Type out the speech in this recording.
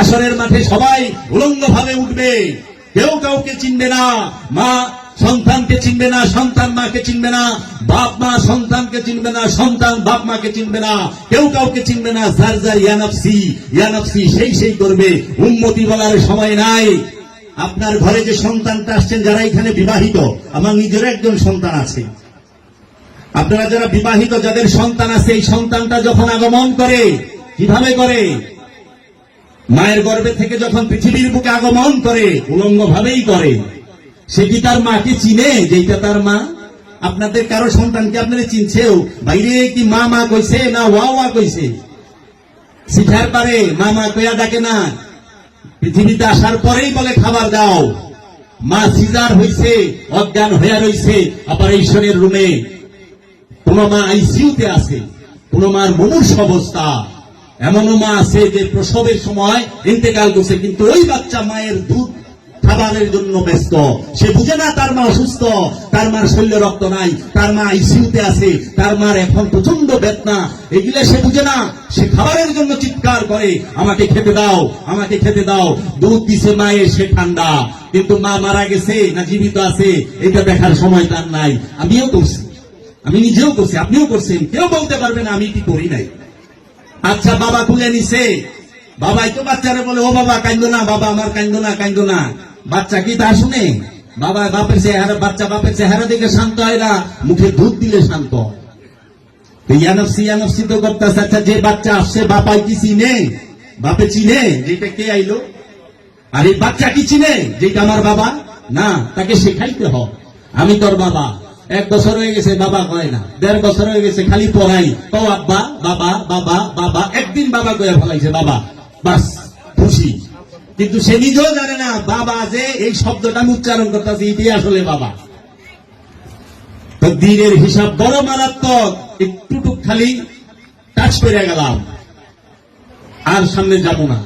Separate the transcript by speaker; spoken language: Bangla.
Speaker 1: হাসরের মাঠে সবাই উলঙ্গ ভাবে উঠবে, কেউ কাউকে চিনবে না। মা সন্তানকে চিনবে না, সন্তান মাকে চিনবে না, বাপ মা সন্তানকে চিনবে না, সন্তান বাপ মাকে চিনবে না, কেউ কাউকে চিনবে না। যার যার ইয়ানফসি সেই করবে। উম্মতি বলার সময় নাই। আপনার ঘরে যে সন্তানটা আসছেন, যারা এখানে বিবাহিত, আমার নিজের একজন সন্তান আছে, আপনারা যারা বিবাহিত, যাদের সন্তান আছে, এই সন্তানটা যখন আগমন করে, কিভাবে করে? মায়ের গর্ভে থেকে যখন পৃথিবীর বুকে আগমন করে, উলঙ্গ ভাবেই করে। সে কি তার মাকে চিনে যে এটা তার মা? আপনাদের কারো সন্তানকে আপনারা চিনছেও? বাইরে কি মা মা কইছে না ওয়া কইছে? শিখার পারে মা মা কইয়া ডাকে না। পৃথিবীতে আসার পরেই বলে খাবার দাও। মা সিজার হইছে, অজ্ঞান হইয়া রইছে অপারেশনের রুমে। কোন মা আইসিইউতে আছে, কোন মার মুমূর্ষ অবস্থা। এমনও মা আছে যে প্রসবের সময় ইন্তেকাল করছে, কিন্তু ওই বাচ্চা মায়ের দুধ খাবারের জন্য ব্যস্ত। সে বুঝে না তার মা অসুস্থ, তার মার শরীরে রক্ত নাই, তার মা আইসিইউতে আছে, তার মার এখন প্রচন্ড বেদনা। এগুলো সে বুঝে না। সে খাবারের জন্য চিৎকার করে, আমাকে খেতে দাও, আমাকে খেতে দাও। দুধ দিছে মায়ের, সে ঠান্ডা, কিন্তু মা মারা গেছে না জীবিত আছে এটা দেখার সময় তার নাই। আমিও করছি, আমি নিজেও করছি, আপনিও করছেন। কেউ বলতে পারবে না আমি কি করি নাই। আচ্ছা, বাবা তুলে নিছে, বাবাই তো বাচ্চারা বলে, ও বাবা কান্দো না, বাবা আমার কান্দো না, কান্দো না। বাচ্চা কি তা শুনে? বাবা বাপের চেহারা, বাচ্চা বাপের চেহারা দেখে শান্ত হয় না, মুখে দুধ দিলে শান্ত। ইয়ানফসি তো করতেছে। আচ্ছা, যে বাচ্চা আসছে, বাপাই কি চিনে? বাপে চিনে যেটা কে আইলো? আর এই বাচ্চা কি চিনে যেটা আমার বাবা? না, তাকে শেখাইতে হবে আমি তোর বাবা। 1 বছর হয়ে গেছে, বাবা কয় না। 1.5 বছর হয়ে গেছে, খালি পড়াই, কও আব্বা, বাবা বাবা বাবা। একদিন বাবা কয়ে ফেলাইছে বাবা, বাস খুশি। কিন্তু সে নিজেও জানে না বাবা যে এই শব্দটা আমি উচ্চারণ করতেছি, এটি আসলে বাবা। তো দিনের হিসাব বড় মারাত্মক। একটু খালি টাচ করে গেলাম, আর সামনে যাব না।